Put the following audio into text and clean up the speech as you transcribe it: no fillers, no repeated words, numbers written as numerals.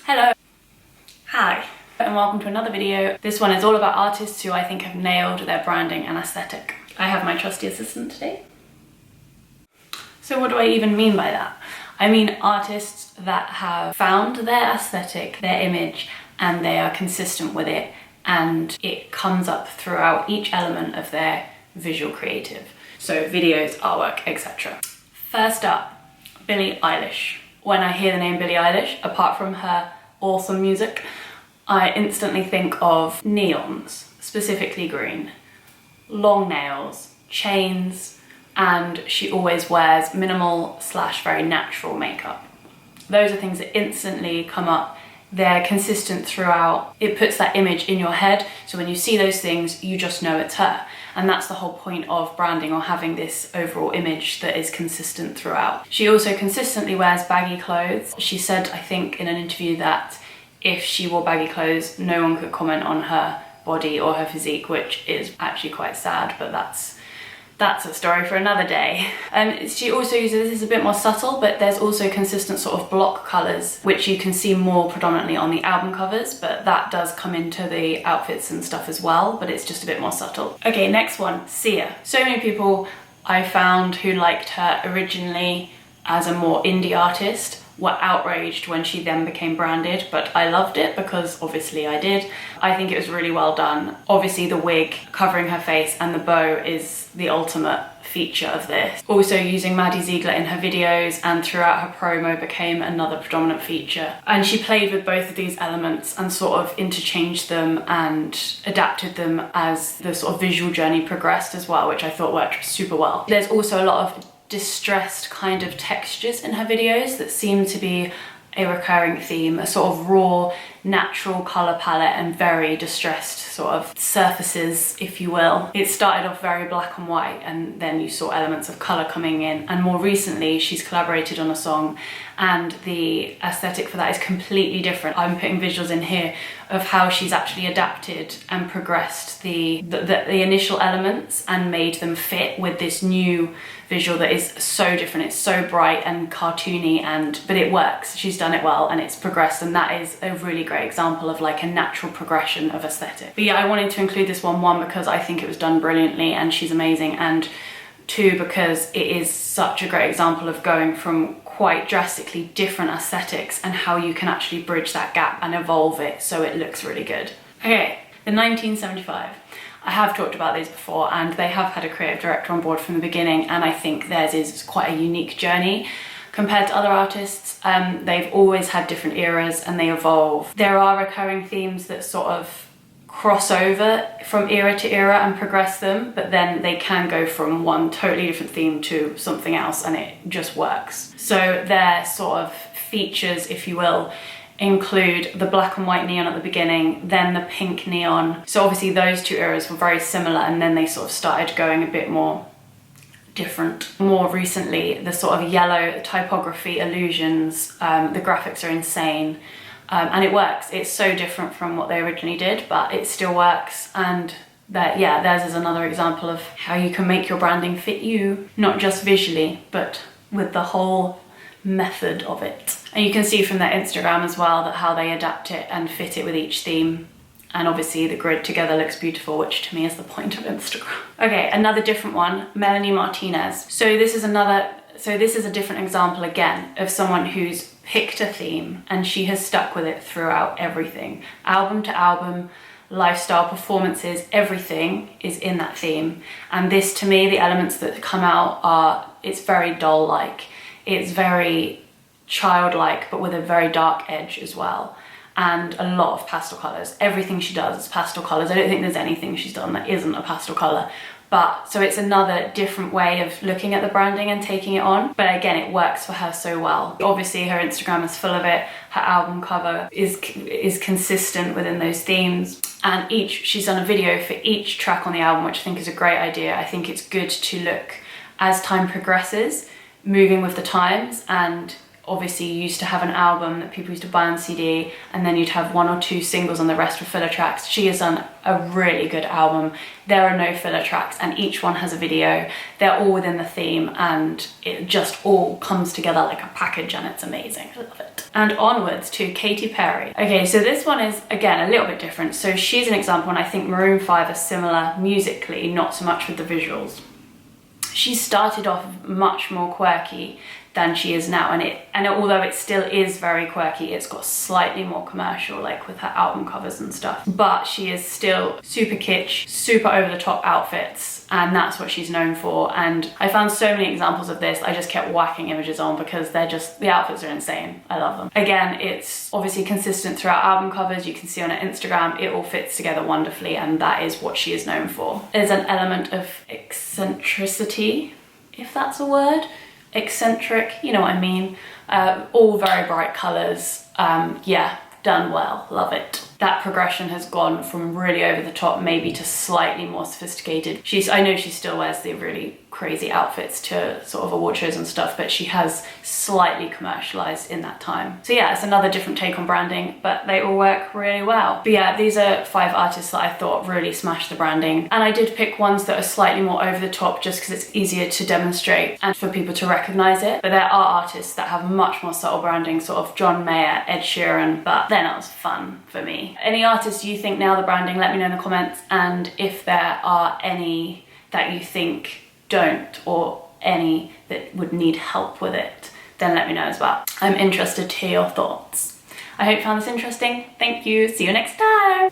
Hello. Hi. And welcome to another video. This one is all about artists who I think have nailed their branding and aesthetic. I have my trusty assistant today. So what do I even mean by that? I mean artists that have found their aesthetic, their image, and they are consistent with it, and it comes up throughout each element of their visual creative. So videos, artwork, etc. First up, Billie Eilish. When I hear the name Billie Eilish, apart from her awesome music, I instantly think of neons, specifically green, long nails, chains, and she always wears minimal / very natural makeup. Those are things that instantly come up. They're consistent throughout. It puts that image in your head, so when you see those things, you just know it's her. And that's the whole point of branding, or having this overall image that is consistent throughout. She also consistently wears baggy clothes. She said, I think in an interview, that if she wore baggy clothes, no one could comment on her body or her physique, which is actually quite sad, but that's a story for another day. She also uses, this is a bit more subtle, but there's also consistent sort of block colours, which you can see more predominantly on the album covers, but that does come into the outfits and stuff as well, but it's just a bit more subtle. Okay, next one, Sia. So many people I found who liked her originally as a more indie artist were outraged when she then became branded, but I loved it because obviously I did. I think it was really well done. Obviously the wig covering her face and the bow is the ultimate feature of this. Also using Maddie Ziegler in her videos and throughout her promo became another predominant feature. And she played with both of these elements and sort of interchanged them and adapted them as the sort of visual journey progressed as well, which I thought worked super well. There's also a lot of distressed kind of textures in her videos that seem to be a recurring theme, a sort of raw, natural colour palette and very distressed sort of surfaces, if you will. It started off very black and white, and then you saw elements of colour coming in, and more recently she's collaborated on a song and the aesthetic for that is completely different. I'm putting visuals in here of how she's actually adapted and progressed the initial elements and made them fit with this new visual that is so different. It's so bright and cartoony, but it works. She's done it well and it's progressed, and that is a really great example of like a natural progression of aesthetic. But yeah, I wanted to include this one because I think it was done brilliantly and she's amazing, and two, because it is such a great example of going from quite drastically different aesthetics and how you can actually bridge that gap and evolve it so it looks really good. Okay, the 1975. I have talked about these before, and they have had a creative director on board from the beginning, and I think theirs is quite a unique journey compared to other artists. They've always had different eras and they evolve. There are recurring themes that sort of cross over from era to era and progress them, but then they can go from one totally different theme to something else and it just works. So their sort of features, if you will, include the black and white neon at the beginning, then the pink neon. So obviously those two eras were very similar, and then they sort of started going a bit more different. More recently, the sort of yellow typography illusions, the graphics are insane, and it works. It's so different from what they originally did, but it still works. And yeah, theirs is another example of how you can make your branding fit you, not just visually, but with the whole method of it. And you can see from their Instagram as well that how they adapt it and fit it with each theme. And obviously the grid together looks beautiful, which to me is the point of Instagram. Okay, another different one, Melanie Martinez. So this is a different example again of someone who's picked a theme and she has stuck with it throughout everything. Album to album, lifestyle, performances, everything is in that theme. And this, to me, the elements that come out it's very doll-like. It's very childlike, but with a very dark edge as well. And a lot of pastel colours. Everything she does is pastel colours. I don't think there's anything she's done that isn't a pastel colour. But so it's another different way of looking at the branding and taking it on. But again, it works for her so well. Obviously her Instagram is full of it. Her album cover is consistent within those themes. And she's done a video for each track on the album, which I think is a great idea. I think it's good to look as time progresses, moving with the times, and obviously you used to have an album that people used to buy on CD, and then you'd have 1 or 2 singles and the rest were filler tracks. She has done a really good album. There are no filler tracks and each one has a video. They're all within the theme and it just all comes together like a package and it's amazing. I love it. And onwards to Katy Perry. Okay, so this one is, again, a little bit different. So she's an example, and I think Maroon 5 are similar musically, not so much with the visuals. She started off much more quirky than she is now, and although it still is very quirky, it's got slightly more commercial, like with her album covers and stuff, but she is still super kitsch, super over the top outfits, and that's what she's known for. And I found so many examples of this. I just kept whacking images on because the outfits are insane. I love them. Again, it's obviously consistent throughout album covers. You can see on her Instagram, it all fits together wonderfully, and that is what she is known for. There's an element of eccentricity, if that's a word. Eccentric, you know what I mean. All very bright colours. Yeah, done well, love it. That progression has gone from really over the top maybe to slightly more sophisticated. I know she still wears the really crazy outfits to sort of award shows and stuff, but she has slightly commercialized in that time. So yeah, it's another different take on branding, but they all work really well. But yeah, these are 5 artists that I thought really smashed the branding. And I did pick ones that are slightly more over the top just because it's easier to demonstrate and for people to recognize it. But there are artists that have much more subtle branding, sort of John Mayer, Ed Sheeran, but they're not as fun for me. Any artists you think nail the branding, let me know in the comments. And if there are any that you think don't, or any that would need help with it, then let me know as well. I'm interested to hear your thoughts. I hope you found this interesting. Thank you. See you next time.